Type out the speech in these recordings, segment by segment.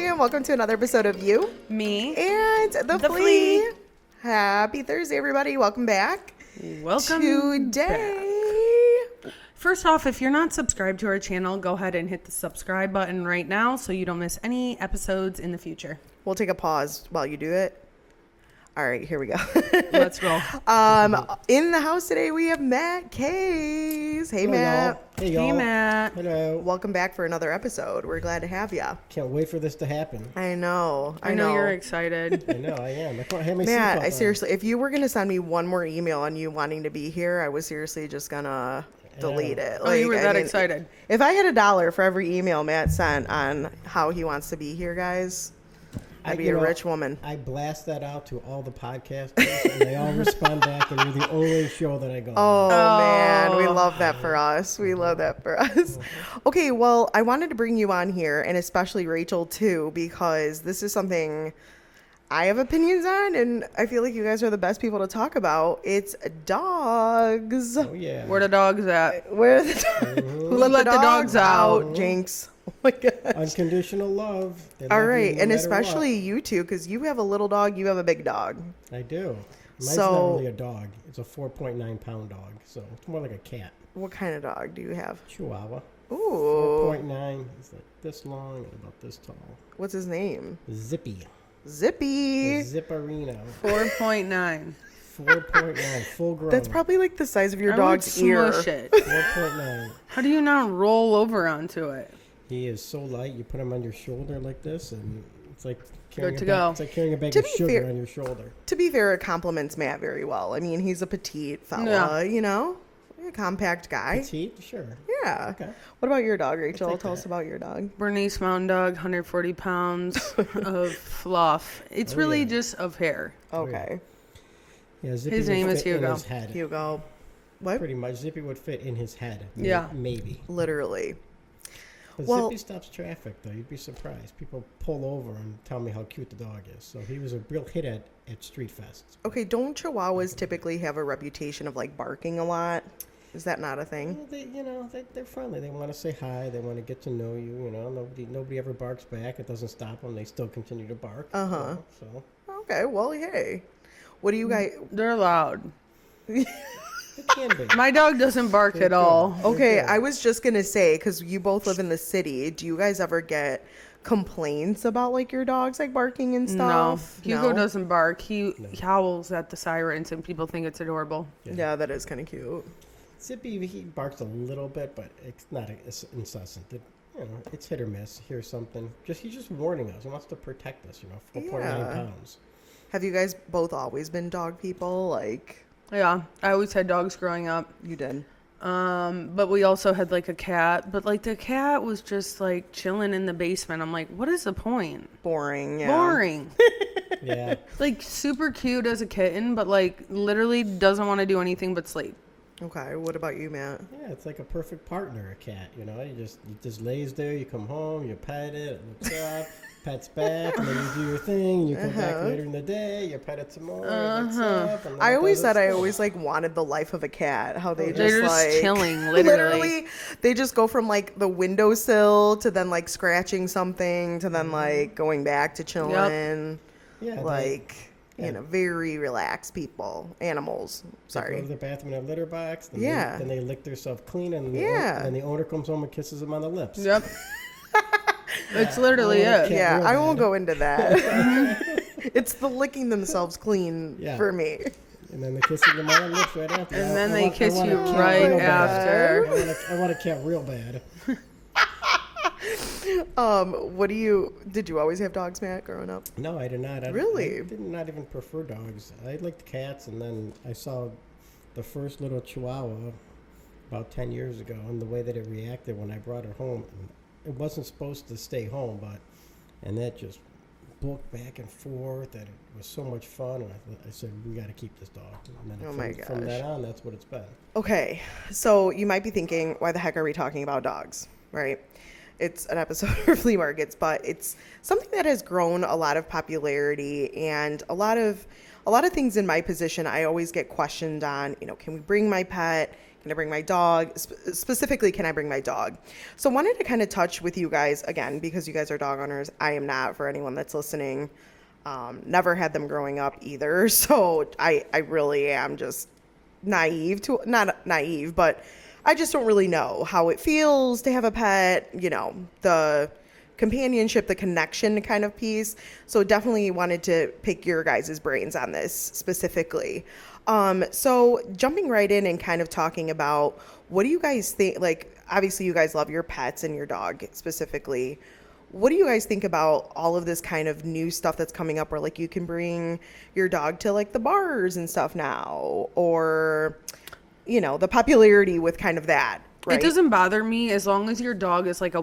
and welcome to another episode of You, Me, and the Flea. Happy Thursday, everybody. Welcome back. Welcome today. back. First off, if you're not subscribed to our channel, go ahead and hit the subscribe button right now so you don't miss any episodes in the future. We'll take a pause while you do it. All right, here we go. Let's roll. In the house today, we have Matt Case. Hey, Hello, Matt. Hey, y'all. Hey, Matt. Hello. Welcome back for another episode. We're glad to have you. Can't wait for this to happen. I know. I know you're excited. I know, I am. I can't have my Matt, seatbelt I on. seriously, if you were going to send me one more email on you wanting to be here, I was seriously just going to delete it. Oh, you were that excited. If I had $1 for every email Matt sent on how he wants to be here, guys, I'd be a rich woman. I blast that out to all the podcasters, and they all respond back, and you're the only show that I go Oh, on. man, we love that for us. We love that for us. Okay, well, I wanted to bring you on here, and especially Rachel, too, because this is something I have opinions on, and I feel like you guys are the best people to talk about. It's dogs. Oh, yeah. Where the dogs at? Where are the dogs? Who let the dogs out? Jinx. Oh, my gosh. Unconditional love. They All love you right, no and matter especially you two, because you have a little dog, you have a big dog. what. I do. Mine's So- not really a dog. It's a 4.9-pound dog, so it's more like a cat. What kind of dog do you have? Chihuahua. Ooh. 4.9. It's like this long and about this tall. What's his name? Zippy. Zippy. Zipperino. 4.9. 4.9. Full grown. That's probably like the size of your I would dog's ear. smush it. 4.9. How do you not roll over onto it? He is so light. You put him on your shoulder like this, and it's like Good to go. It's like carrying a bag To of be sugar fair- on your shoulder. To be fair, it compliments Matt very well. I mean, he's a petite fella, Yeah. you know? A compact guy. Petite, sure. Yeah. Okay. What about your dog, Rachel? take Tell us that. about your dog. Bernese Mountain Dog, 140 pounds of fluff. It's Oh, really yeah. just of hair. Okay. Yeah, Zippy His would name is fit in Hugo. his head. Hugo. What? Pretty much, Zippy would fit in his head. Yeah. Maybe. Literally. But Well- Zippy stops traffic, though. You'd be surprised. People pull over and tell me how cute the dog is. So he was a real hit at street fests. Okay, don't Chihuahuas typically have a reputation of like barking a lot? Is that not a thing? They're friendly. They want to say hi. They want to get to know you. Nobody ever barks back. It doesn't stop them. They still continue to bark. Uh-huh. So Okay, well, hey. What do you guys... They're loud. it can be. My dog doesn't bark They're at all. good. Okay, They're good. I was just going to say, because you both live in the city, do you guys ever get complaints about like your dogs like barking and No, stuff? Hugo doesn't bark. He howls at the sirens, and people think it's adorable. Yeah, that is kind of cute. Zippy, he barks a little bit, but it's not it's incessant. It's hit or miss. Hear something. He's just warning us. He wants to protect us. 4.9 Yeah. pounds. Have you guys both always been dog people? Like, Yeah, I always had dogs growing up. you did? But we also had like a cat. But like the cat was just like chilling in the basement. I'm like, what is the point? Boring, yeah. Boring. Yeah. Like super cute as a kitten, but like literally doesn't want to do anything but sleep. Okay, what about you, Matt? Yeah, it's like a perfect partner, a cat. He just lays there. You come home, you pet it looks up, pets back, and then you do your thing. And you come back later in the day, you pet it some more, it looks up. And then I it always does said its I thing. always like wanted the life of a cat. How they They're just like chilling, literally. they just go from like the windowsill to then like scratching something to then like going back to chilling. Yeah, Very relaxed people, animals. They go Sorry. to the bathroom in a litter box. Then Yeah. then they lick themselves clean, and then the owner comes home and kisses them on the lips. Yep. It's literally I wanna it. cat Yeah, real I won't bad. go into that. It's the licking themselves clean Yeah. for me. And then they kissing them on the lips right after. And I- then I they want- I kiss want you a cat right real bad. after. I want a cat real bad. Did you always have dogs, Matt, growing up? No, I did not. Really? I did not even prefer dogs. I liked cats, and then I saw the first little Chihuahua about 10 years ago, and the way that it reacted when I brought her home. It wasn't supposed to stay home, and that just booked back and forth, and it was so much fun. And I said, we got to keep this dog. And then Oh my from gosh. that on, that's what it's been. Okay, so you might be thinking, why the heck are we talking about dogs, right? It's an episode for flea markets, but it's something that has grown a lot of popularity, and a lot of things in my position, I always get questioned on, can we bring my pet? Can Can I bring my dog? Specifically, can I bring my dog? So wanted to kind of touch with you guys again, because you guys are dog owners. I am not, for anyone that's listening. Never had them growing up either. So I really am just not naive, but I just don't really know how it feels to have a pet, you know, the companionship, the connection kind of piece. So definitely wanted to pick your guys' brains on this specifically. So jumping right in and kind of talking about, what do you guys think? Like, obviously you guys love your pets and your dog specifically. What do you guys think about all of this kind of new stuff that's coming up, where like you can bring your dog to like the bars and stuff now, or, you know, the popularity with kind of that, right? It doesn't bother me as long as your dog is like a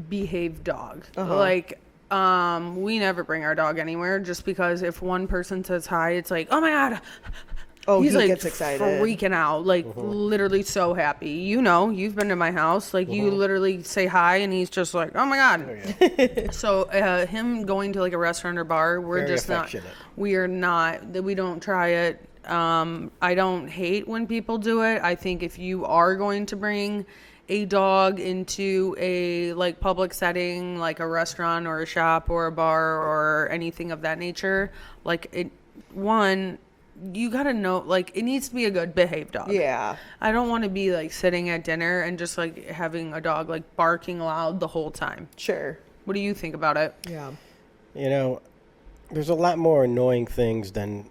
behaved dog. Like, we never bring our dog anywhere, just because if one person says hi, it's like, oh my God. Oh, he's he like gets excited, freaking out, like literally so happy. You know, you've been to my house, like you literally say hi and he's just like, oh my God. Oh, yeah. So him going to like a restaurant or bar, we're Very just affectionate. we don't try it. I don't hate when people do it. I think if you are going to bring a dog into a like public setting, like a restaurant or a shop or a bar or anything of that nature, like you gotta know, like, it needs to be a good behaved dog. Yeah. I don't want to be like sitting at dinner and just like having a dog like barking loud the whole time. Sure. What do you think about it? Yeah. You know, there's a lot more annoying things than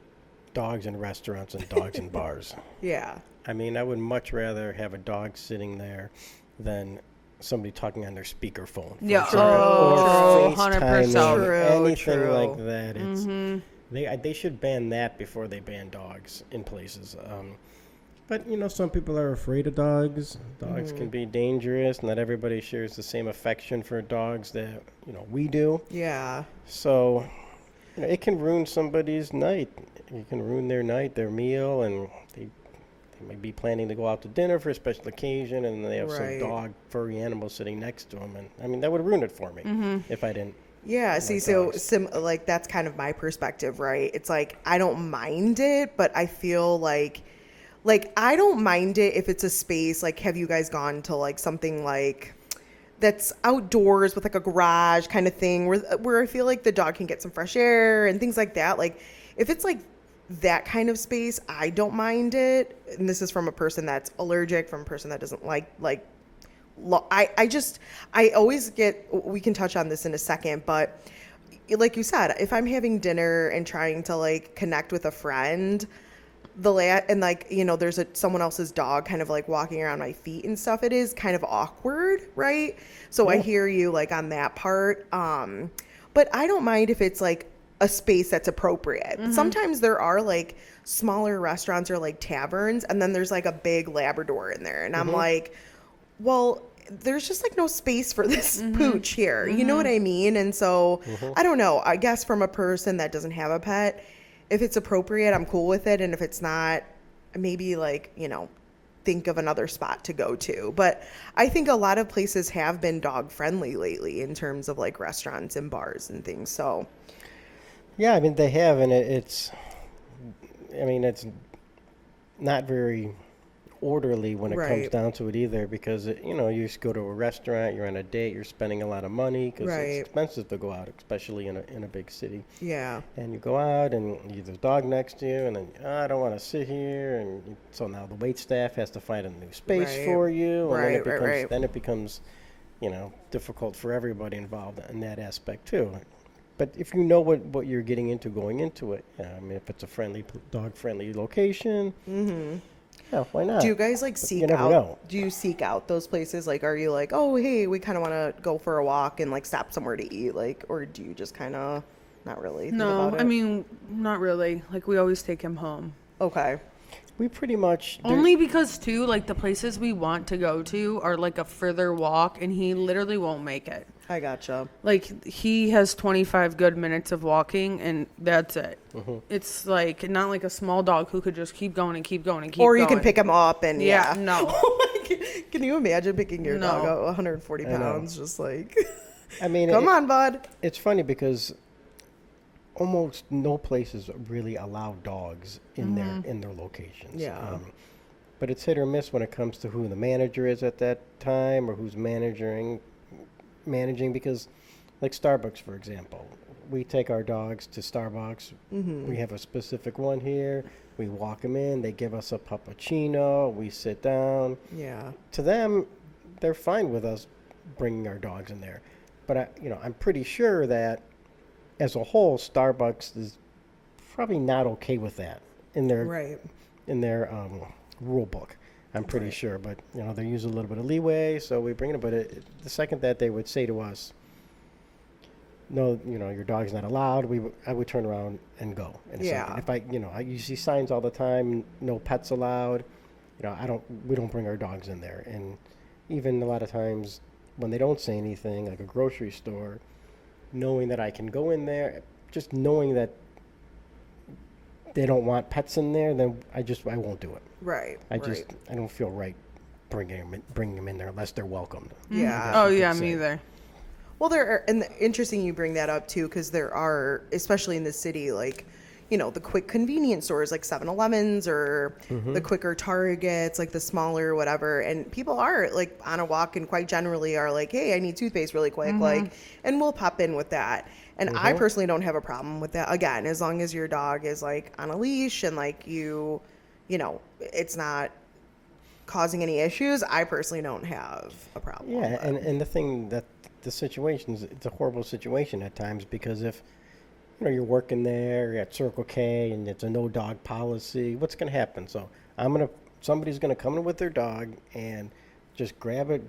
dogs in restaurants and dogs in bars. Yeah. I mean, I would much rather have a dog sitting there than somebody talking on their speakerphone. for Yeah. example, Oh, or 100%. FaceTiming, True, anything true. like that. It's they should ban that before they ban dogs in places. But you know, some people are afraid of dogs. Dogs can be dangerous. Not everybody shares the same affection for dogs that we do. Yeah. So it can ruin somebody's night. It can ruin their night, their meal, and they may be planning to go out to dinner for a special occasion, and they have Right. some dog, furry animal sitting next to them. And I mean, that would ruin it for me if I didn't. Yeah, see, dogs. like that's kind of my perspective, right? It's like I don't mind it, but I feel like I don't mind it if it's a space, like, have you guys gone to like something like that's outdoors with like a garage kind of thing where I feel like the dog can get some fresh air and things like that. Like if it's like that kind of space, I don't mind it. And this is from a person that's allergic, from a person that doesn't like I always get, we can touch on this in a second, but like you said, if I'm having dinner and trying to like connect with a friend, and like, there's someone else's dog kind of like walking around my feet and stuff, it is kind of awkward, right? So I hear you like on that part. But I don't mind if it's like a space that's appropriate. Sometimes there are like smaller restaurants or like taverns, and then there's like a big Labrador in there, and I'm like, well, there's just like no space for this pooch here. You know what I mean? And so I don't know. I guess from a person that doesn't have a pet, if it's appropriate, I'm cool with it. And if it's not, maybe like, think of another spot to go to. But I think a lot of places have been dog friendly lately in terms of like restaurants and bars and things. So Yeah, I mean, they have, and it's not very orderly when it comes Right. down to it either, because you just go to a restaurant, you're on a date, you're spending a lot of money because Right. it's expensive to go out, especially in a big city. yeah. And you go out and there's a dog next to you, and then I don't want to sit here, and so now the wait staff has to find a new space Right. for you, and Right. then it becomes difficult for everybody involved in that aspect too. But if you know what you're getting into going into it, I mean, if it's a dog friendly location, yeah, why not? Do you guys like But seek you never out? know. Do you seek out those places? Like, are you like, oh, hey, we kind of want to go for a walk and like stop somewhere to eat, like, or do you just kind of not really? Think No, about I it? mean, not really. Like, we always take him home. Okay. We pretty much Only because, too, like, the places we want to go to are, like, a further walk, and he literally won't make it. I gotcha. Like, he has 25 good minutes of walking, and that's it. It's, like, not like a small dog who could just keep going and keep going and keep Or going. you can pick him up and Yeah, no. Can you imagine picking your No. dog up 140 I know. pounds? Just like, I mean, come on, bud. It's funny because almost no places really allow dogs in their locations. Yeah. but it's hit or miss when it comes to who the manager is at that time or who's managing, because like Starbucks, for example, we take our dogs to Starbucks. We have a specific one here. We walk them in. They give us a puppuccino. We sit down. Yeah. To them, they're fine with us bringing our dogs in there. But I'm pretty sure that as a whole, Starbucks is probably not okay with that in their rule book. I'm pretty sure, but they use a little bit of leeway, so we bring it. But the second that they would say to us, "No, your dog's not allowed," I would turn around and go. In a second. If you see signs all the time, "No pets allowed," we don't bring our dogs in there. And even a lot of times when they don't say anything, like a grocery store, knowing that I can go in there, just knowing that they don't want pets in there, then I won't do it. Right. I don't feel right bringing them in there unless they're welcomed. Yeah. Oh yeah, me either. Well, and interesting you bring that up too, because there are, especially in the city, like, the quick convenience stores like 7-Elevens or the quicker Targets, like the smaller whatever. And people are like on a walk and quite generally are like, hey, I need toothpaste really quick. Like, and we'll pop in with that. And I personally don't have a problem with that. Again, as long as your dog is like on a leash and like it's not causing any issues, I personally don't have a problem. Yeah. And the thing that the situation is, it's a horrible situation at times, because if you're working there at Circle K and it's a no dog policy, what's going to happen? So somebody's going to come in with their dog and just grab a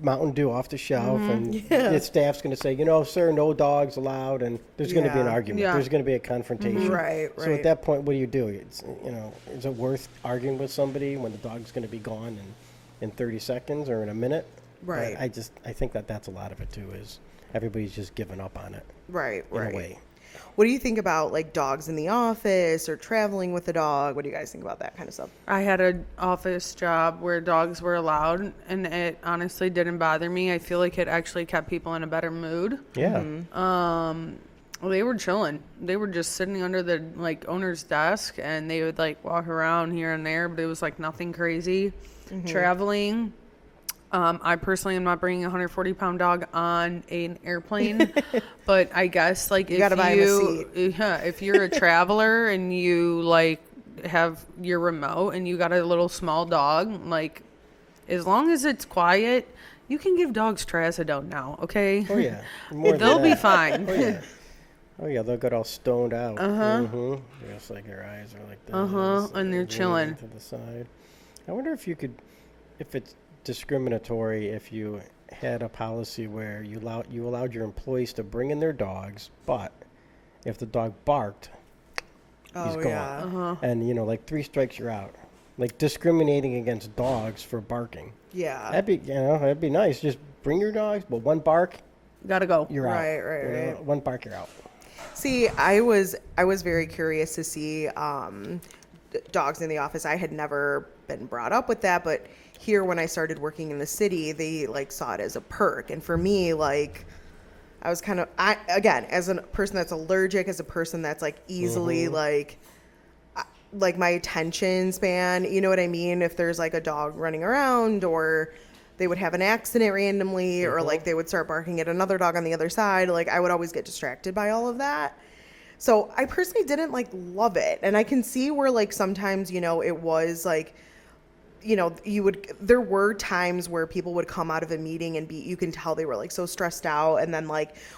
Mountain Dew off the shelf, and the staff's going to say, sir, no dogs allowed, and there's going to be an argument. Yeah. There's going to be a confrontation. Right. So at that point, what do? It's, is it worth arguing with somebody when the dog's going to be gone in 30 seconds or in a minute? Right. But I think that's a lot of it too, is everybody's just giving up on it. Right. In a way. What do you think about like dogs in the office or traveling with a dog? What do you guys think about that kind of stuff? I had an office job where dogs were allowed, and it honestly didn't bother me. I feel like it actually kept people in a better mood. Yeah. They were chilling. They were just sitting under the owner's desk, and they would walk around here and there, but it was nothing crazy. Traveling. I personally am not bringing a 140-pound dog on an airplane, but I guess if you're a traveler and you have your remote and you got a little small dog, as long as it's quiet, you can give dogs trazodone now, okay? Oh yeah, they'll be fine. Oh yeah. Oh yeah, they'll get all stoned out. Just like your eyes are like this. And they're chilling to the side. I wonder if it's discriminatory if you had a policy where you allowed your employees to bring in their dogs, but if the dog barked, he's gone. Yeah. And 3 strikes, you're out. Discriminating against dogs for barking. Yeah. That'd be nice. Just bring your dogs, but one bark, gotta go. you're out. Right. One bark, you're out. See, I was very curious to see dogs in the office. I had never been brought up with that, but here when I started working in the city, they saw it as a perk. And for me, I was kind of, again, as a person that's allergic, as a person that's easily my attention span, you know what I mean? If there's a dog running around, or they would have an accident randomly, or they would start barking at another dog on the other side, I would always get distracted by all of that. So I personally didn't love it. And I can see where sometimes, it was there were times where people would come out of a meeting and you can tell they were so stressed out, and then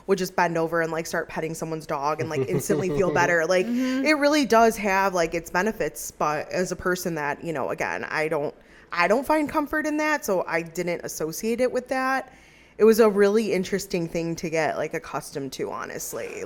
would just bend over and start petting someone's dog and instantly feel better. It really does have its benefits, but as a person that, again, I don't find comfort in that. So I didn't associate it with that. It was a really interesting thing to get accustomed to, honestly.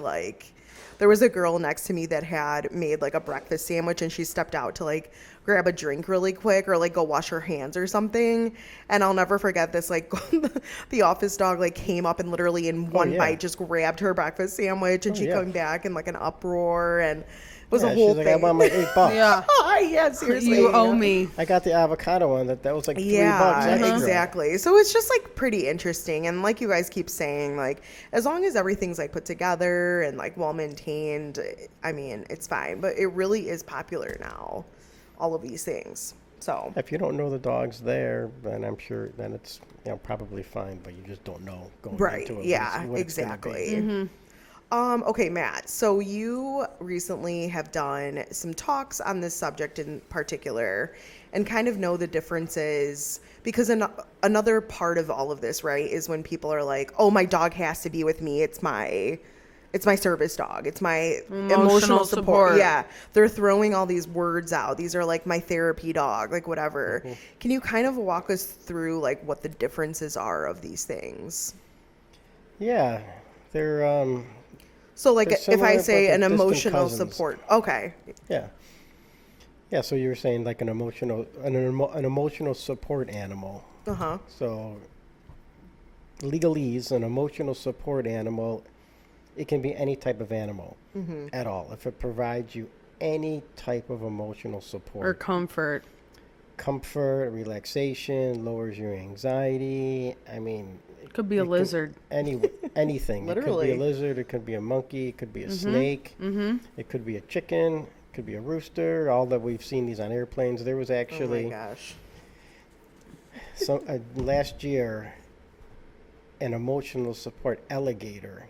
There was a girl next to me that had made a breakfast sandwich, and she stepped out to grab a drink really quick, or go wash her hands or something. And I'll never forget this, the office dog came up and literally in one bite just grabbed her breakfast sandwich, and she came back in an uproar, and it was a whole thing. I want my $8. Yeah, seriously. You owe me. I got the avocado one that was $3 extra. Exactly. So it's just pretty interesting, and you guys keep saying, as long as everything's put together and well maintained, I mean, it's fine. But it really is popular now, all of these things. So If you don't know the dog's there, then I'm sure then it's probably fine, but you just don't know going right, into it. yeah, what it's gonna be. exactly. Okay, Matt. So you recently have done some talks on this subject in particular, and kind of know the differences, because another part of all of this, right, is when people are like, "Oh, my dog has to be with me. It's my service dog. It's my emotional support." Yeah, they're throwing all these words out. These are like my therapy dog, like whatever. Mm-hmm. Can you kind of walk us through like what the differences are of these things? Yeah, they're So like They're if similar, I but say they're an distant emotional cousins. support. Okay. yeah. Yeah, so you were saying like an emotional support animal. Uh-huh. So legalese, an emotional support animal, it can be any type of animal at all. If it provides you any type of emotional support. Or comfort. Comfort, relaxation, lowers your anxiety. I mean, Could be a lizard. Anything. It could Literally. be a lizard, it could be a monkey, it could be a snake, it could be a chicken, it could be a rooster. All that we've seen these on airplanes. There was Oh my actually gosh. last year an emotional support alligator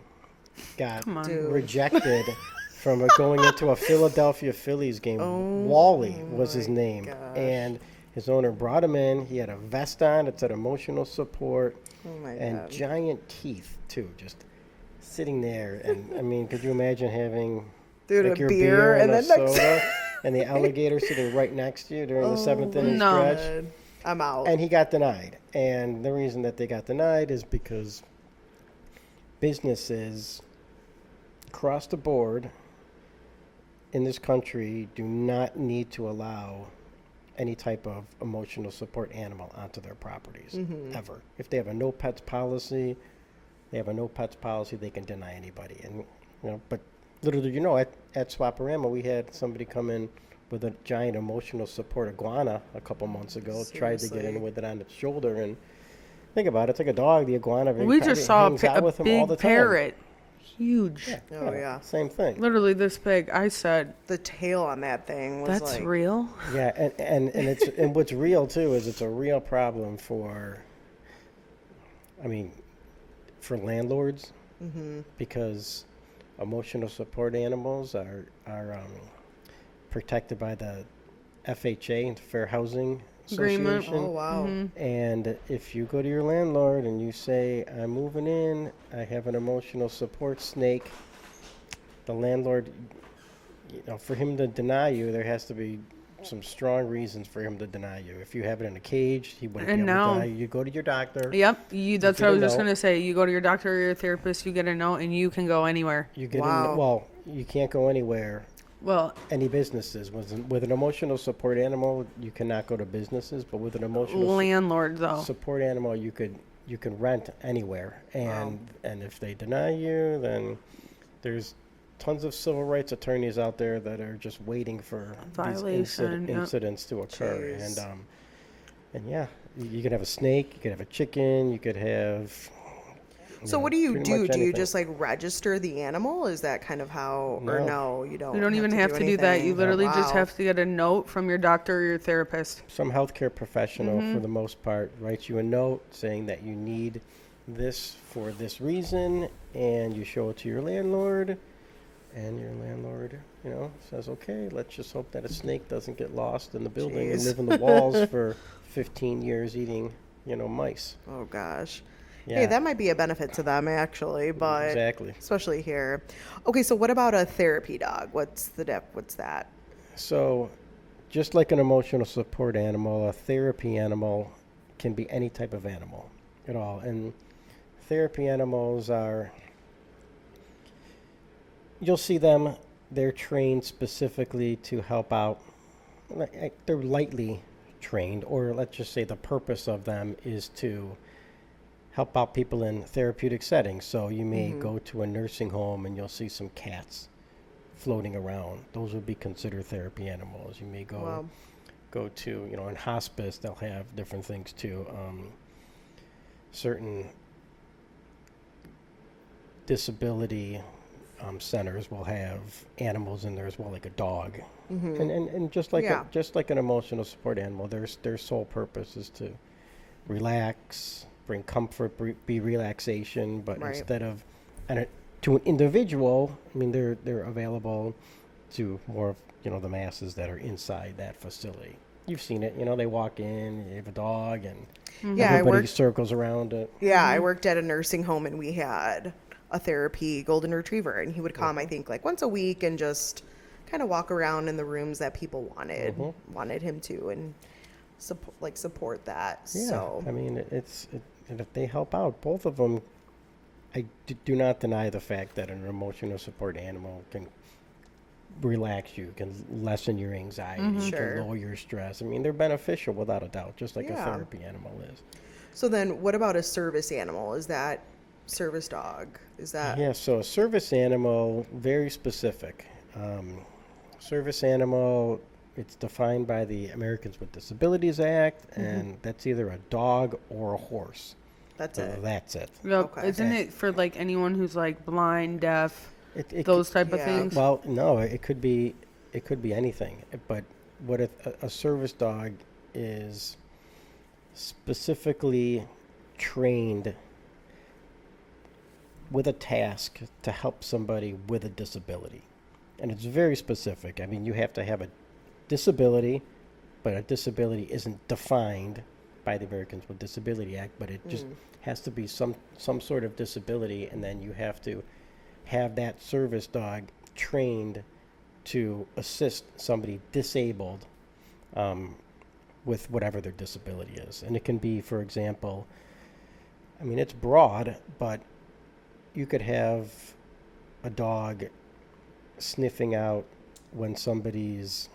got Come on. Dude. rejected from going into a Philadelphia Phillies game. Wally was his name. gosh. And his owner brought him in. He had a vest on. It said emotional support. Oh my And god. giant teeth, too, just sitting there. And, I mean, could you imagine having Dude, like a your beer and a then next- soda and the alligator sitting right next to you during the seventh inning No. stretch? God. I'm out. And he got denied. And the reason that they got denied is because businesses across the board in this country do not need to allow any type of emotional support animal onto their properties, ever. If they have a no pets policy, they can deny anybody. And but little did you know, at SwapORama, we had somebody come in with a giant emotional support iguana a couple months ago. Tried to get Seriously. in with it on its shoulder, and think about it, it's like a dog. The iguana We probably just saw hangs out with a him all the big time. parrot. Huge. Oh, yeah. Same thing. Literally this big. I said, The tail on that thing was that's like real? Yeah, and it's and what's real too is it's a real problem for, I mean, for landlords, because emotional support animals are protected by the FHA, Fair Housing Agreement. Association. Oh wow. And if you go to your landlord and you say, "I'm moving in, I have an emotional support snake," the landlord, for him to deny you, there has to be some strong reasons for him to deny you. If you have it in a cage, he wouldn't And be able to now- deny you. You go to your doctor. Yep. That's what I was just note. going to say. You go to your doctor or your therapist, you get a note, and you can go anywhere. You get Wow. well, you can't go anywhere. Well, Any businesses with an emotional support animal, you cannot go to businesses. But with an emotional landlord, though. support animal, you can rent anywhere. And if they deny you, then there's tons of civil rights attorneys out there that are just waiting for these Violation, yep. incidents to occur. Jeez. And yeah, you could have a snake, you could have a chicken, you could have. So what do you pretty do? much Do you anything. just like register the animal? Is that kind of how? Or No. no, you don't. You don't even have to do that. You anything? literally just Wow. have to get a note from your doctor or your therapist. Some healthcare professional, for the most part, writes you a note saying that you need this for this reason, and you show it to your landlord, and your landlord, says, "Okay, let's just hope that a snake doesn't get lost in the building and Jeez. live in the walls for 15 years eating, mice." Oh gosh. Yeah, Hey, that might be a benefit to them actually, but exactly. especially here. Okay, so what about a therapy dog? What's that? So, just like an emotional support animal, a therapy animal can be any type of animal at all. And therapy animals are, you'll see them, they're trained specifically to help out. They're lightly trained, or let's just say the purpose of them is to help out people in therapeutic settings. So you may go to a nursing home and you'll see some cats floating around. Those would be considered therapy animals. You may go to, in hospice, they'll have different things too. Certain disability centers will have animals in there as well, like a dog, and just like just like an emotional support animal, their sole purpose is to relax, bring comfort, be relaxation. But instead of to an individual, I mean, they're available to more of the masses that are inside that facility. You've seen it, they walk in, you have a dog, and everybody circles around it. Yeah, I worked at a nursing home, and we had a therapy golden retriever, and he would come, I think, like once a week and just kind of walk around in the rooms that people wanted him to, and support that. Yeah, so I mean, and if they help out, both of them, I do not deny the fact that an emotional support animal can relax you, can lessen your anxiety, can lower your stress. I mean, they're beneficial without a doubt, just like a therapy animal is. So then what about a service animal? Is that service dog? Is that? Yeah, so a service animal, very specific. Service animal, it's defined by the Americans with Disabilities Act, and that's either a dog or a horse. That's it. That's it. Yep. Okay. Isn't it for like anyone who's like blind, deaf, those type of things? Well, no, it could be anything. But what a service dog is specifically trained with a task to help somebody with a disability. And it's very specific. I mean, you have to have a disability, but a disability isn't defined by the Americans with Disability Act, but it just has to be some sort of disability, and then you have to have that service dog trained to assist somebody disabled with whatever their disability is. And it can be, for example, I mean, it's broad, but you could have a dog sniffing out when somebody's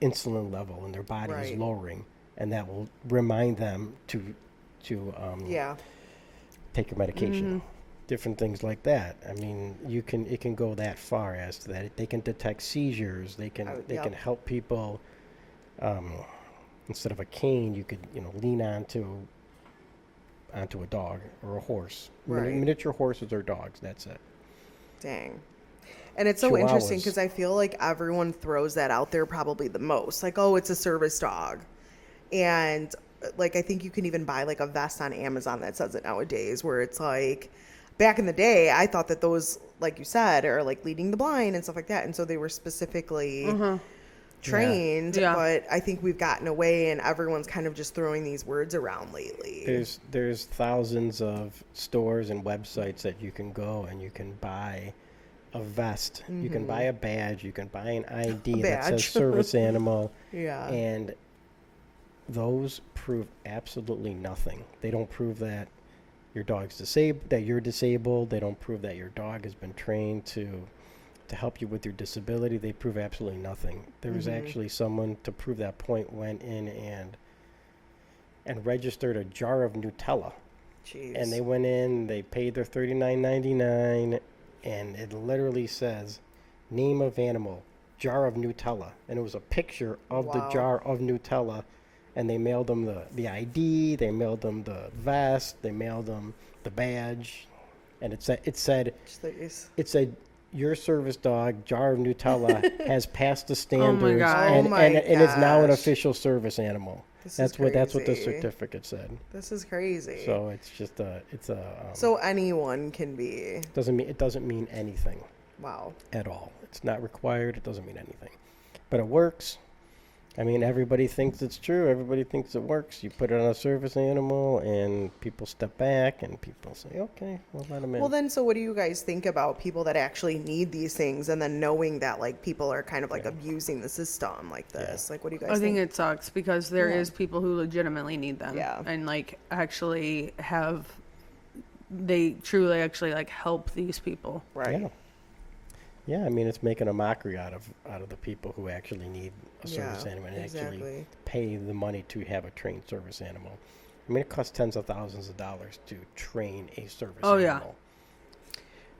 insulin level in their body is lowering, and that will remind them to take your medication. Different things like that. I mean, it can go that far as to that. They can detect seizures. They can help people. Instead of a cane, you could lean onto a dog or a horse. Miniature horses or dogs. That's it. Dang. And it's so interesting because I feel like everyone throws that out there probably the most. Like, oh, it's a service dog. And like, I think you can even buy like a vest on Amazon that says it nowadays, where it's like, back in the day, I thought that those, like you said, are like leading the blind and stuff like that. And so they were specifically trained, but I think we've gotten away and everyone's kind of just throwing these words around lately. There's thousands of stores and websites that you can go and you can buy a vest. You can buy a badge. You can buy an ID that says service animal. And those prove absolutely nothing. They don't prove that your dog's disabled, that you're disabled. They don't prove that your dog has been trained to help you with your disability. They prove absolutely nothing. There was actually someone, to prove that point, went in and registered a jar of Nutella. Jeez. And they went in, they paid their $39.99, and it literally says, name of animal, jar of Nutella. And it was a picture of the jar of Nutella. And they mailed them the ID, they mailed them the vest, they mailed them the badge. And it said, your service dog, jar of Nutella, has passed the standards and is now an official service animal. That's what the certificate said. This is crazy. So it's just so anyone can be. It doesn't mean anything. Wow. At all. It's not required. It doesn't mean anything. But it works. I mean, everybody thinks it's true. Everybody thinks it works. You put it on a service animal, and people step back, and people say, okay, we'll let them in. Well, then, so what do you guys think about people that actually need these things, and then knowing that, like, people are kind of, like, abusing the system like this? Like, what do you guys think? I think it sucks because there is people who legitimately need them. Yeah. And, like, actually they truly actually, like, help these people. Right. Yeah. Yeah, I mean, it's making a mockery out of the people who actually need a service animal and actually pay the money to have a trained service animal. I mean, it costs tens of thousands of dollars to train a service animal. Yeah.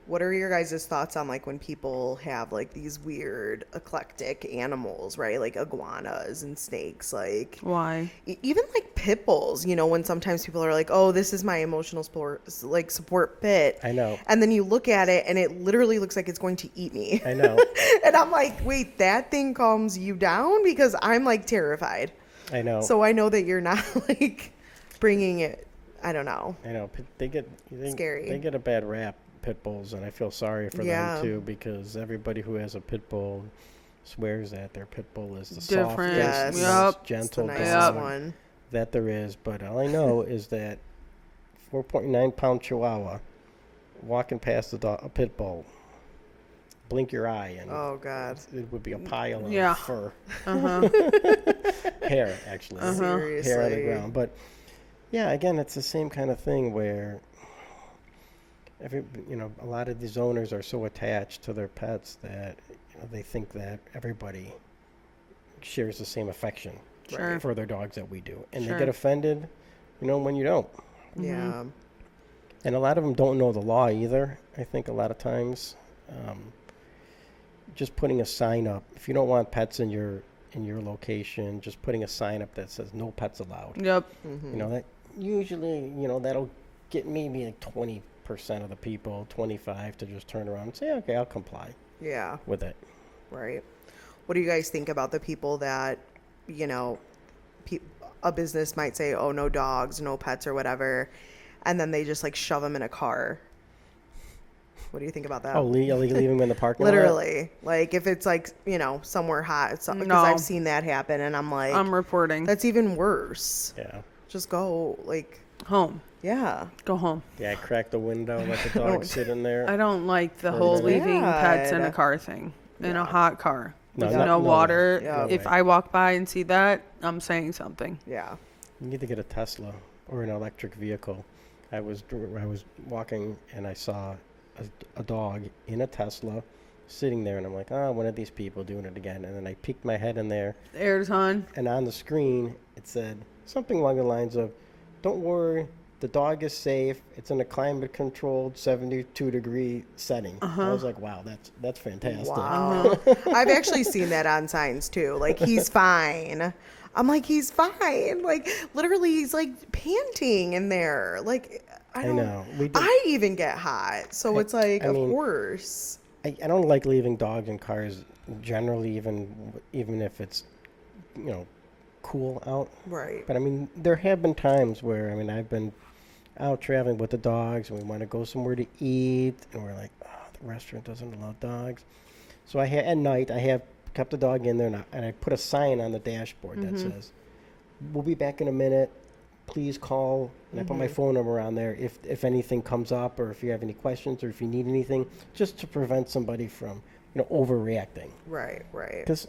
What are your guys' thoughts on, like, when people have, like, these weird eclectic animals, right? Like iguanas and snakes, like. Why? Even, like, pit bulls, you know, when sometimes people are like, oh, this is my emotional support pit. I know. And then you look at it and it literally looks like it's going to eat me. I know. And I'm like, wait, that thing calms you down? Because I'm like terrified. I know. So I know that you're not like bringing it. I don't know. I know. They get Scary. They get a bad rap, pit bulls, and I feel sorry for them too, because everybody who has a pit bull swears that their pit bull is the Different. softest, Yes. most Yep. gentle It's the nicest dog one. that there is. But all I know is that 4.9-pound Chihuahua walking past a pit bull, blink your eye and Oh God. it would be a pile of Yeah. fur, Uh-huh. hair actually, Seriously. hair on the ground. But yeah, again, it's the same kind of thing where a lot of these owners are so attached to their pets that they think that everybody shares the same affection Sure. for their dogs that we do, and Sure. they get offended, when you don't. Yeah. And a lot of them don't know the law either. I think a lot of times, just putting a sign up, if you don't want pets in your location, just putting a sign up that says no pets allowed. Yep. That usually, that'll get maybe like 20% of the people, 25 to just turn around and say, okay, I'll comply Yeah. with it. Right. What do you guys think about the people that, a business might say, oh, no dogs, no pets or whatever, and then they just like shove them in a car? What do you think about that? Oh, leave them in the parking lot? Literally. Like if it's like, somewhere hot, because No. I've seen that happen and I'm like, I'm reporting. that's even worse. Yeah. Just go like, Home. yeah. Go home. Yeah, I crack the window, let the dog sit in there. I don't like the Very whole bad. leaving pets in a God. car thing. In Yeah. a hot car. No, With not- no no way. water. Yeah. If No way. I walk by and see that, I'm saying something. Yeah. You need to get a Tesla or an electric vehicle. I was walking and I saw a dog in a Tesla sitting there, and I'm like, one of these people doing it again. And then I peeked my head in there, The air's on. and on the screen it said something along the lines of, "Don't worry, the dog is safe. It's in a climate-controlled 72-degree setting." I was like, "Wow, that's fantastic." Wow. I've actually seen that on signs too. Like, he's fine. I'm like, he's fine. Like, literally, he's like panting in there. Like, I don't know. I even get hot. So it's like, I of mean, course. I don't like leaving dogs in cars generally, even if it's cool out. Right. But I mean, there have been times where I've been out traveling with the dogs, and we want to go somewhere to eat, and we're like, the restaurant doesn't allow dogs. So at night I have kept the dog in there, and I put a sign on the dashboard that says, "We'll be back in a minute. Please call." And I put my phone number on there if anything comes up, or if you have any questions, or if you need anything, just to prevent somebody from overreacting. Right. Right. Because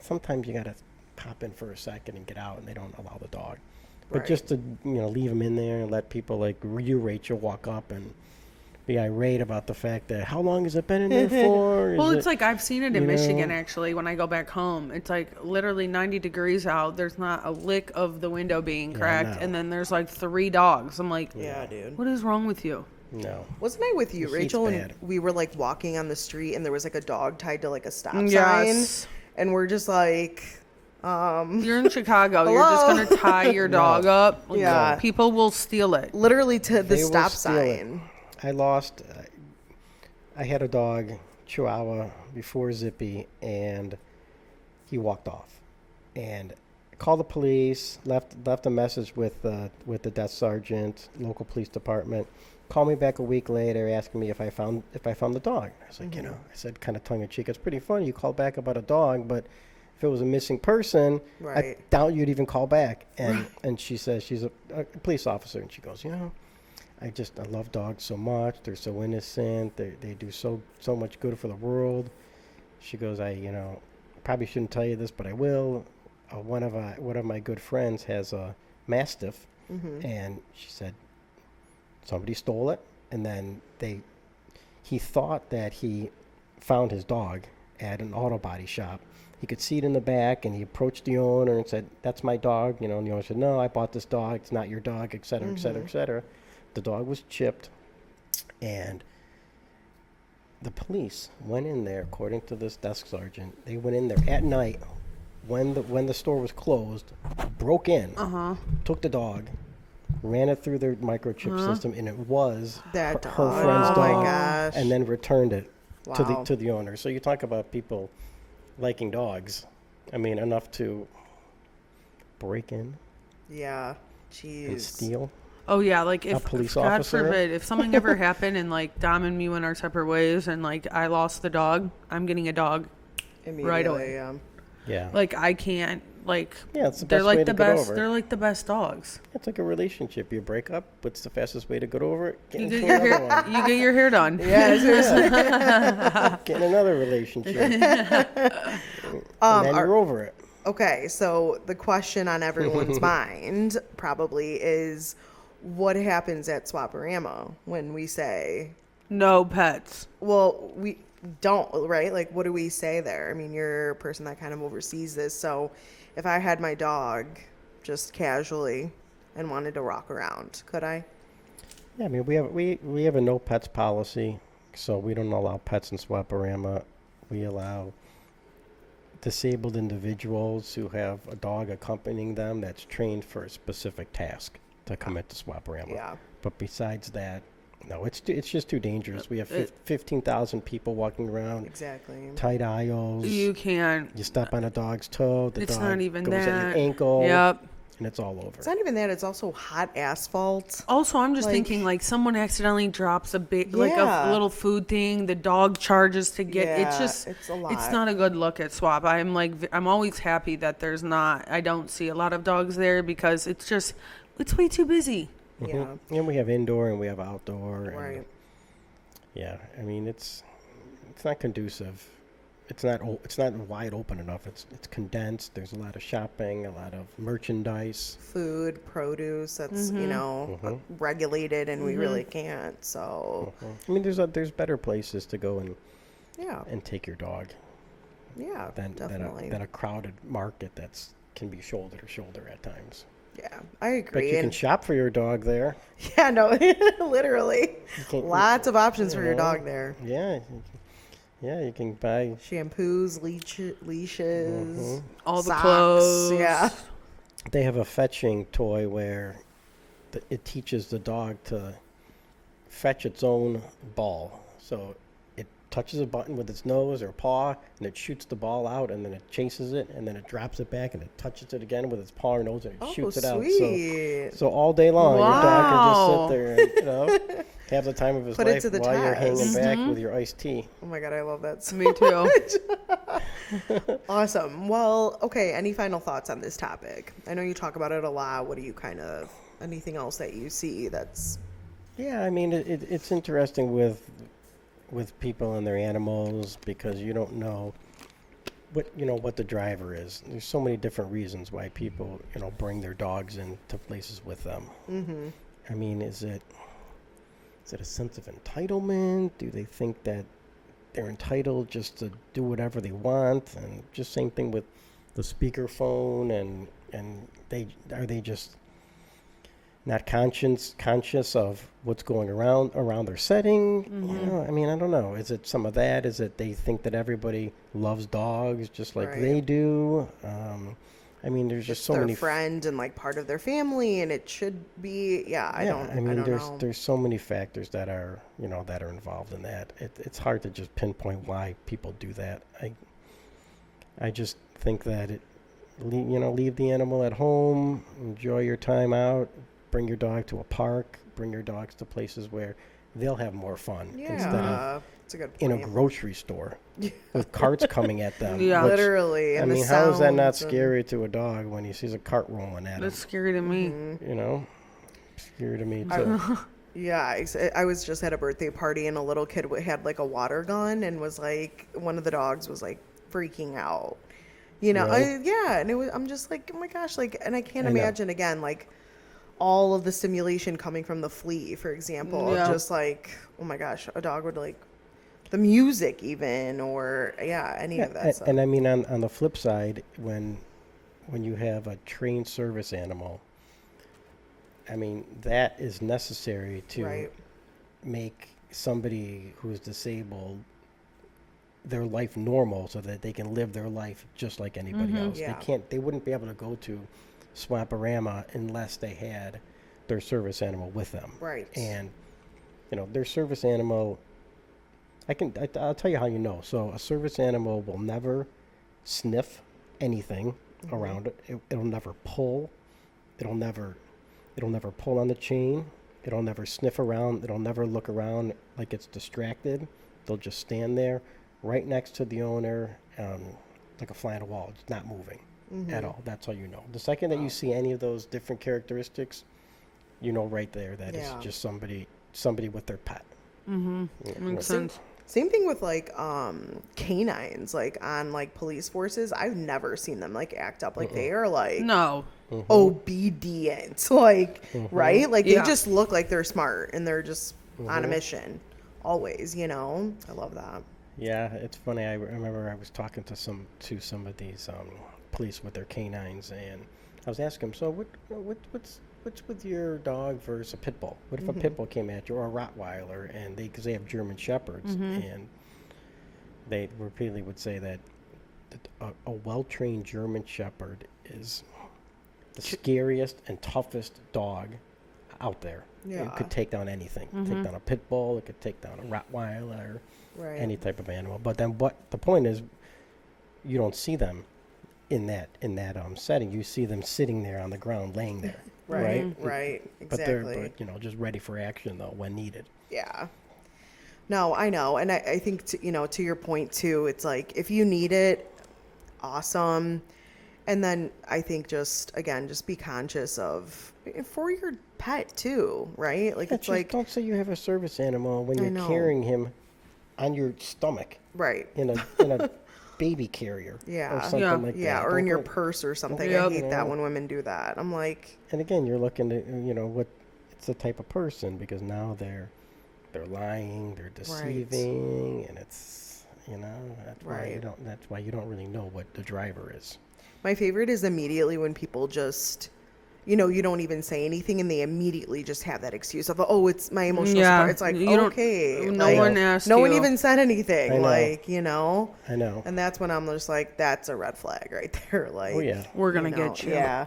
sometimes you gotta pop in for a second and get out, and they don't allow the dog. But Right. just to leave them in there and let people like you, Rachel, walk up and be irate about the fact that how long has it been in there for? Well, Is it's it- like I've seen it in you Michigan know? actually when I go back home. It's like literally 90 degrees out. There's not a lick of the window being Yeah, I cracked. know. And then there's like 3 dogs. I'm like, Yeah, dude. what is wrong with you? No. Wasn't I with you, The heat's Rachel, and bad. we were like walking on the street and there was like a dog tied to like a stop sign? Yes. And we're just like, You're in Chicago. You're just Hello? going to tie your dog up. Like, Yeah. People will steal it. literally to the They will stop steal it. sign. I had a dog, Chihuahua, before Zippy, and he walked off. And I called the police, left a message with the desk sergeant, local police department. Called me back a week later, asking me if I found the dog. I was like, I said kind of tongue in cheek, it's pretty funny you called back about a dog, but if it was a missing person, I Right. doubt you'd even call back. And she says she's a police officer, and she goes, I love dogs so much. They're so innocent. They do so much good for the world. She goes, I probably shouldn't tell you this, but I will. One of my good friends has a Mastiff, and she said somebody stole it, and then he thought that he found his dog at an auto body shop. He could see it in the back, and he approached the owner and said, "That's my dog." And the owner said, "No, I bought this dog. It's not your dog," et cetera, et cetera, et cetera. The dog was chipped, and the police went in there, according to this desk sergeant. They went in there at night when the store was closed, broke in, took the dog, ran it through their microchip system, and it was That her dog. friend's Oh my dog, gosh. and then returned it Wow. to the owner. So you talk about people liking dogs. I mean, enough to break in Yeah. and Jeez. steal. Oh yeah, like if police God officer? forbid, if something ever happened and like Dom and me went our separate ways and like I lost the dog, I'm getting a dog. Immediately, away. yeah. Yeah. Like I can't like. Yeah, it's the they're best like way the to get best. over. They're like the best dogs. It's like a relationship. You break up. What's the fastest way to get over it? You Get get into your another hair. one. You get your hair done. Yeah, seriously. Get in another relationship. And then you're over it. Okay, so the question on everyone's mind probably is, what happens at SwapORama when we say, No pets. well, we don't, right? Like, what do we say there? I mean, you're a person that kind of oversees this. So if I had my dog just casually and wanted to walk around, could I? Yeah, I mean, we have a no pets policy, so we don't allow pets in SwapORama. We allow disabled individuals who have a dog accompanying them that's trained for a specific task to come into SwapORama. Yeah. But besides that, no, it's just too dangerous. We have 15,000 people walking around, Exactly. tight aisles. You can't. You step on a dog's toe, the It's dog not even goes at your that. ankle, Yep. and it's all over. It's not even that, it's also hot asphalt. Also, I'm just Like- thinking like someone accidentally drops a bit like Yeah. a little food thing. The dog charges to get. It's Yeah, just. it's a It's lot. not a good look at Swap. I'm like I'm always happy that there's not. I don't see a lot of dogs there because it's just it's way too busy. Yeah. And we have indoor and we have outdoor. And Right. yeah, I mean it's not conducive. It's not wide open enough. It's condensed. There's a lot of shopping, a lot of merchandise. Food, produce, that's, you know, regulated, and we really can't. So, I mean, there's better places to go yeah. and take your dog Yeah, than definitely. a crowded market that's can be shoulder to shoulder at times. Yeah, I But agree. you can And shop for your dog there. yeah, no, literally. can- Lots of options for your know, dog there. Yeah, you can buy. Shampoos, leashes, All the socks, clothes. Yeah. They have a fetching toy where it teaches the dog to fetch its own ball. So it touches a button with its nose or paw, and it shoots the ball out, and then it chases it, and then it drops it back, and it touches it again with its paw or nose, and it shoots it out. Sweet. So all day long, your dog can Wow. just sit there and, have the time of his Put it life to the while you're hanging test. back with your iced tea. Oh my God, I love that so Me too. Awesome. Well, okay, any final thoughts on this topic? I know you talk about it a lot. What do you anything else that you see that's... Yeah, I mean, it's interesting with people and their animals because you don't know what the driver is. There's so many different reasons why people bring their dogs into places with them. Mm-hmm. I mean, is it a sense of entitlement? Do they think that they're entitled just to do whatever they want? And just same thing with the speakerphone and they just not conscious of what's going around their setting. I mean, I don't know. Is it some of that? Is it they think that everybody loves dogs just like Right. they do? I mean, there's just so their many friend and like part of their family, and it should be. Yeah, I don't know. there's so many factors that are involved in that. It's hard to just pinpoint why people do that. I just think that leave the animal at home, enjoy your time out, bring your dog to a park, bring your dogs to places where they'll have more fun instead of Yeah, it's a good in point. a grocery store with carts coming at them. Yeah. which, Literally. I And the mean, how is that not sounds and- scary to a dog when he sees a cart rolling at him? That's scary to me. Scary to me too. Yeah, I was just at a birthday party, and a little kid had like a water gun, and was like, one of the dogs was like freaking out. Really? Yeah, and I'm just like, oh my gosh, like, and I can't I know. imagine again, like, all of the stimulation coming from the flea, for example, of Yeah. just like, oh my gosh, a dog would like the music even, or any of that stuff. And I mean, on the flip side, when you have a trained service animal, I mean, that is necessary to Right. make somebody who is disabled their life normal so that they can live their life just like anybody else. Yeah. They wouldn't be able to go to SwapORama unless they had their service animal with them. Right. And, their service animal, I'll tell you how you know. So a service animal will never sniff anything around it. It'll never pull. It'll never pull on the chain. It'll never sniff around. It'll never look around like it's distracted. They'll just stand there right next to the owner, like a fly on a wall. It's not moving at all. That's how you know. The second that you see any of those different characteristics, you know right there that it's just somebody with their pet. Makes sense. Same thing with like canines, like on like police forces. I've never seen them like act up like they are like No. obedient, like right, like they Yeah. just look like they're smart and they're just on a mission always. I love that. Yeah, it's funny. I remember I was talking to some of these police with their canines, and I was asking them, so what's with your dog versus a pit bull? What if a pit bull came at you, or a Rottweiler, and because they have German Shepherds, and they repeatedly would say that a well-trained German Shepherd is the scariest and toughest dog out there. Yeah. It could take down anything. Take down a pit bull. It could take down a Rottweiler. Right. Any type of animal. But then the point is, you don't see them in that setting. You see them sitting there on the ground, laying there. Right. Right. Right. But Exactly. they're just ready for action though when needed. Yeah. No, I know. And I think, to your point too, it's like if you need it, awesome. And then I think just be conscious of for your pet too, right? Like it's like, don't say you have a service animal when I you're know. carrying him on your stomach right. in a baby carrier. Yeah. Or something Yeah. like Yeah. that. Or in Don't your go- purse or something. Yep. I hate that when women do that. I'm like, And again, you're looking at what it's the type of person, because now they're lying, they're deceiving, and it's that's why you don't really know what the driver is. my favorite is immediately when people just, you don't even say anything and they immediately just have that excuse of, oh, it's my emotional Yeah, support. It's like, you don't- okay. no like, one asked No one you. even said anything. I know. Like, I know. And that's when I'm just like, that's a red flag right there. Like, Oh yeah. We're going to get you. Yeah.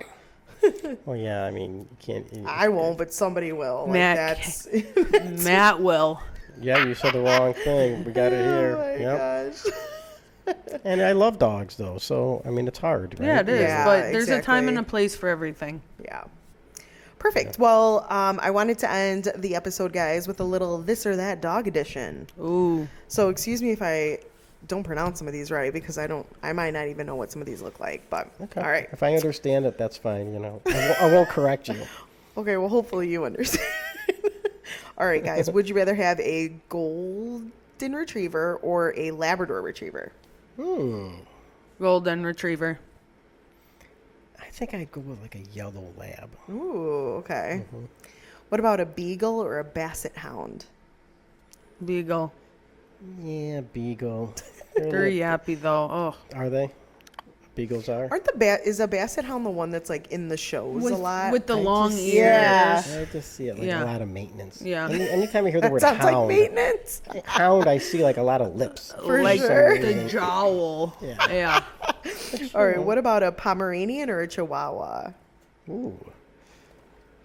Oh yeah. I mean, you can't. I won't, but somebody will. Like, Matt that's. Matt will. Yeah, you said the wrong thing. We got it here. Oh my Yep. gosh. And I love dogs though, so I mean it's hard. Right? Yeah, it is. Yeah, but there's a time and a exactly. place for everything. Yeah. Perfect. Well, I wanted to end the episode, guys, with a little this or that dog edition. Ooh. So excuse me if I don't pronounce some of these right, because I might not even know what some of these look like, but Okay. all right. If I understand it, that's fine. I won't correct you. Okay, well, hopefully you understand. All right, guys, would you rather have a golden retriever or a Labrador retriever? Golden retriever. I think I'd go with like a yellow lab. Ooh, okay. What about a beagle or a basset hound? Beagle. Yeah, beagle. They're yappy though. Oh. Are they? Beagles are. Aren't is a basset hound the one that's like in the shows a lot? With the I long just- ears. Yeah. I just see it like Yeah. a lot of maintenance. Yeah. Anytime I hear the that word sounds like hound, maintenance. hound, I see like a lot of lips. For like sure. the jowl. Yeah. Yeah. All right, what about a Pomeranian or a Chihuahua? Ooh.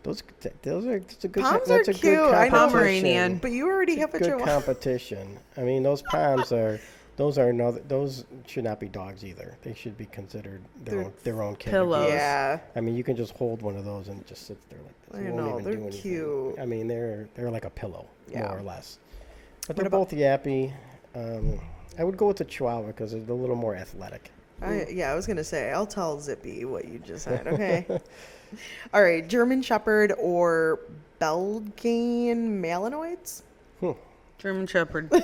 That's a good. Poms That's are a cute. good I know. competition. Pomeranian. But you already have a Good Chihuahua. competition. I mean, those Poms are. Those should not be dogs either. They should be considered their own Pillows. category. Yeah. I mean, you can just hold one of those and it just sits there like this. I It won't know, even they're do anything. cute. I mean, they're like a pillow, Yeah. more or less. But they're both yappy. I would go with the Chihuahua because they're a little more athletic. I was going to say, I'll tell Zippy what you just said, okay? All right, German Shepherd or Belgian Malinois? German Shepherd. I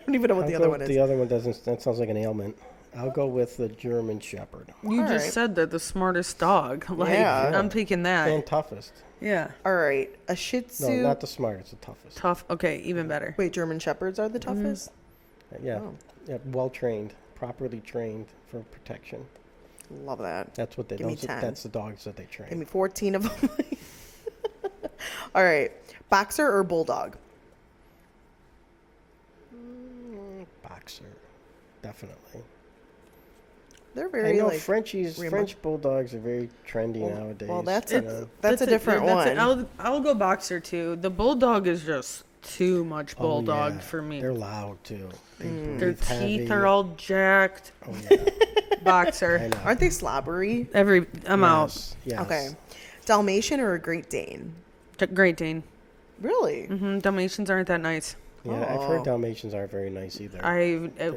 don't even know what the other one is. The other one doesn't. That sounds like an ailment. I'll go with the German Shepherd. You All just right. said that the smartest dog. Like, Yeah. I'm taking that. And toughest. Yeah. All right, a Shih No, Tzu. not the smartest. The toughest. Tough. Okay, even better. Wait, German Shepherds are the toughest? Yeah. Oh. Yeah. Well trained, properly trained for protection. Love that. That's what they. Give me Those 10. that's the dogs that they train. Give me 14 of them. All right, Boxer or Bulldog? Boxer. definitely. They're I very know like French bulldogs are very trendy nowadays. well, that's you a know. that's a different one. I'll go boxer too. The bulldog is just too much bulldog yeah. for me. They're loud too. They Their breathe heavy. teeth are all jacked. Oh yeah, Boxer. I know. Aren't they slobbery? I'm out. Yes. Okay. Dalmatian or a Great Dane? Great Dane. Really? Dalmatians aren't that nice. Yeah, I've heard Dalmatians aren't very nice either.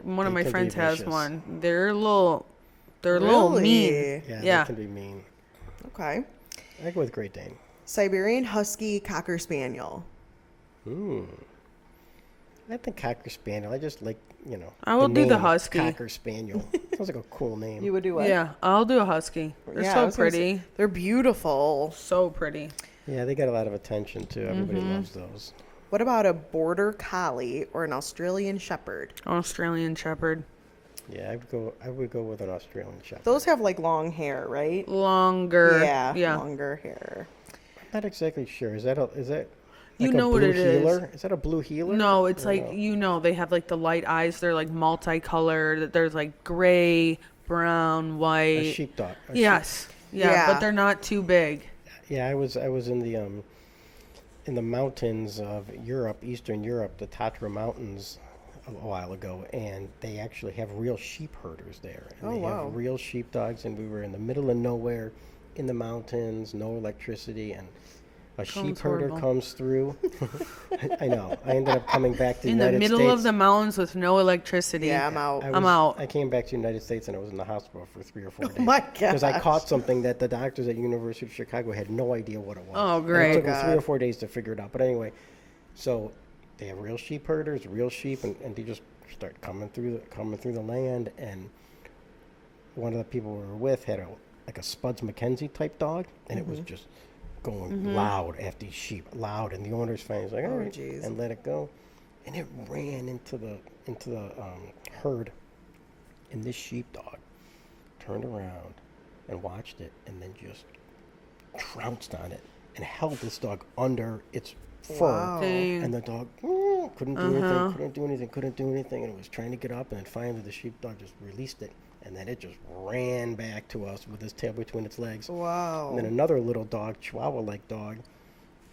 One of they my can be friends has vicious. one. They're a little mean. Yeah, Yeah. they can be mean. Okay. I go with Great Dane. Siberian Husky, Cocker Spaniel. I think Cocker Spaniel. I just like, I will do the name, Husky. Cocker Spaniel. Sounds like a cool name. You would do what? Yeah, I'll do a husky. They're Yeah, I so was gonna pretty. say, they're beautiful. So pretty. Yeah, they got a lot of attention too. Everybody loves those. What about a Border Collie or an Australian Shepherd? Australian Shepherd. Yeah, I would go with an Australian Shepherd. Those have like long hair, right? Longer. Yeah, longer hair. I'm not exactly sure. Is that You like know a what blue it is. heeler? Is that a blue heeler? No, it's Or like, no? they have like the light eyes. They're like multicolored. There's like gray, brown, white. A sheepdog. A Yes. Yeah, Yeah. but they're not too big. Yeah, I was in the mountains of Europe, Eastern Europe, the Tatra Mountains, a while ago, and they actually have real sheep herders there. And Oh, they wow. have real sheepdogs, and we were in the middle of nowhere, in the mountains, no electricity, and a sheep herder horrible. comes through. I know. I ended up coming back to the In the United middle States. of the mountains with no electricity. Yeah, I'm out. I'm out. I came back to the United States and I was in the hospital for 3 or 4 days. Oh my Because I gosh. caught something that the doctors at University of Chicago had no idea what it was. Oh, And great. it took them God. 3 or 4 days to figure it out. But anyway, so they have real sheep herders, real sheep, and they just start coming through the land. And one of the people we were with had a Spuds MacKenzie type dog, and it was just going loud at these sheep, loud. And the owner's finally was like, all right, jeez. and let it go. And it ran into the herd, and this sheepdog turned around and watched it, and then just trounced on it and held this dog under its fur. Wow. Dang. And the dog couldn't do anything, and it was trying to get up, and then finally the sheepdog just released it, and then it just ran back to us with its tail between its legs. Wow. And then another little dog, Chihuahua-like dog,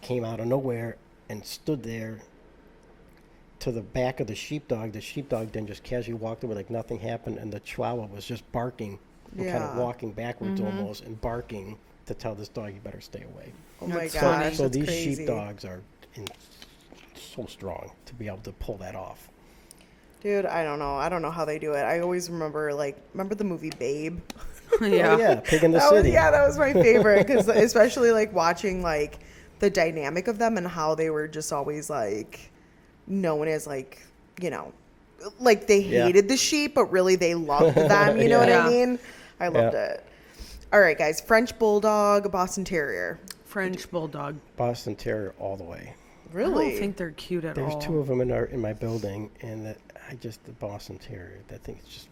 came out of nowhere and stood there to the back of the sheepdog. The sheepdog then just casually walked away like nothing happened, and the Chihuahua was just barking and kind of Yeah. walking backwards almost and barking to tell this dog, you better stay away. Oh my That's gosh. funny. So that's these crazy. sheepdogs are so strong to be able to pull that off. Dude, I don't know. I don't know how they do it. I always remember the movie Babe? Yeah. Oh, yeah, Pig in the That City. that was my favorite because especially like watching like the dynamic of them and how they were just always like known as like, like they Yeah. hated the sheep, but really they loved them. You know what Yeah. I mean? I loved it. All right, guys. French Bulldog, Boston Terrier. French Bulldog. Boston Terrier all the way. Really? I don't think they're cute at There's all. 2 of them in my building, and the Boston Terrier, that thing is just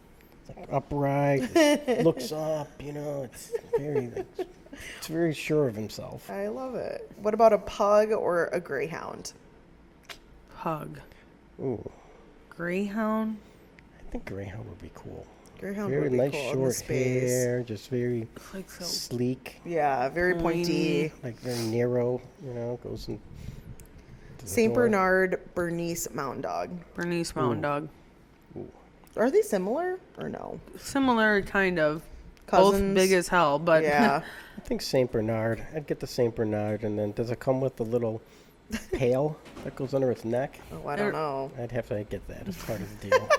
like upright, it looks up, it's very sure of himself. I love it. What about a pug or a greyhound? Pug. Ooh, Greyhound. I think Greyhound would be cool. Greyhound Very would be nice cool in the short space. hair, just very Like so. sleek, Yeah, very pointy. like very narrow, goes in. St. Bernard, Bernese Mountain Dog. Bernese Mountain Dog. Are they similar or no? Similar, kind of. Cousins? Both big as hell, but Yeah. I think St. Bernard. I'd get the St. Bernard, and then does it come with the little pail that goes under its neck? Oh, I don't know. I'd have to get that as part of the deal.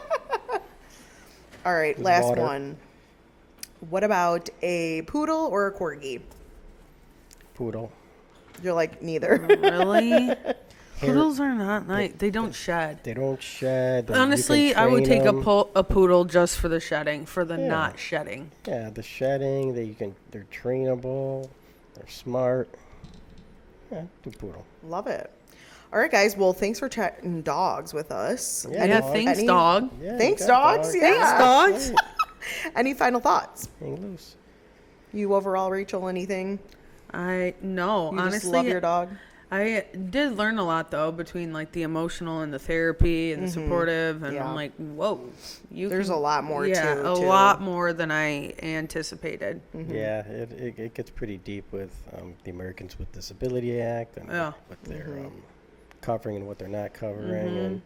All right, With last water. one. What about a poodle or a corgi? Poodle. You're like neither. really? Poodles are not nice. They don't shed. They don't shed. you Honestly, can I would train take them. a poodle just for the shedding, for the Yeah. not shedding. Yeah, the shedding. They're trainable. They're smart. Yeah, do poodle. Love it. All right, guys. Well, thanks for chatting dogs with us. Yeah, Yeah, dog. thanks, any- dog. Yeah, Thanks, you got dogs. dog. Yeah. Dogs. Any final thoughts? Hang loose. You overall, Rachel, anything? No, You honestly, just love your dog? I did learn a lot though between like the emotional and the therapy and the supportive, and Yeah. I'm like, whoa, There's a lot more yeah, too. a lot more than I anticipated. Yeah, it gets pretty deep with the Americans with Disability Act and Yeah. what they're covering and what they're not covering, and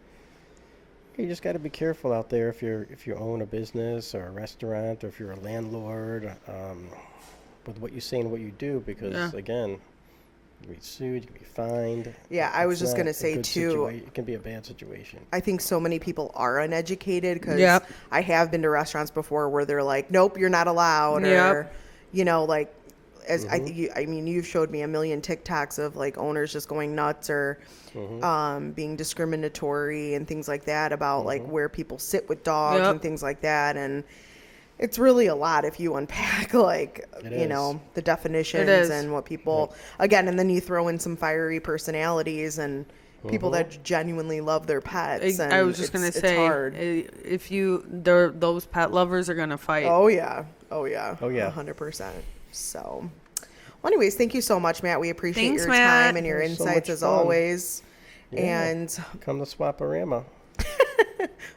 you just got to be careful out there if you own a business or a restaurant, or if you're a landlord, with what you say and what you do, because again, you can be sued, you can be fined. Yeah, I was It's just not going to a say good too, it can be a bad situation. I think so many people are uneducated because Yep. I have been to restaurants before where they're like, nope, you're not allowed. Or, Yep. you know, like, as I mean, you've showed me a million TikToks of like owners just going nuts or being discriminatory and things like that about like where people sit with dogs Yep. and things like that. And it's really a lot if you unpack like, you know, the definitions and what people, again, and then you throw in some fiery personalities and people that genuinely love their pets. And I was just gonna say, it's hard. if those pet lovers are gonna fight. Oh yeah. Oh yeah. Oh, yeah. 100%. So, well, anyways, thank you so much, Matt. We appreciate Thanks, your Matt. time and your It was so insights much as fun. always. Yeah. And Come to SwapORama.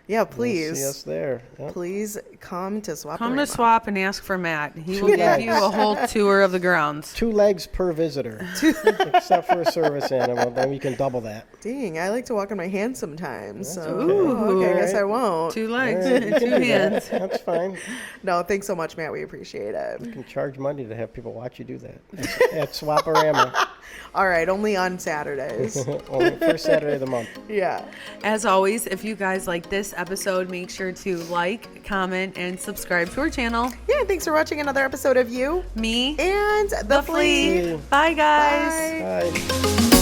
yeah, You'll please. see us there. Yep. Please come to Swap. Come to Swap and ask for Matt. He will give you a whole tour of the grounds. 2 legs per visitor, except for a service animal. Then we can double that. Dang, I like to walk on my hands sometimes. So, okay. okay, I guess Alright. I won't. 2 legs All right, and you 2 can do that. hands. That's fine. No, thanks so much, Matt. We appreciate it. You can charge money to have people watch you do that at SwapORama. All right, only on Saturdays. Only first Saturday of the month. Yeah. As always, if you guys like this episode, make sure to like, comment, and subscribe to our channel. Yeah, thanks for watching another episode of You Me and the Flea. Bye, guys. Bye. Bye.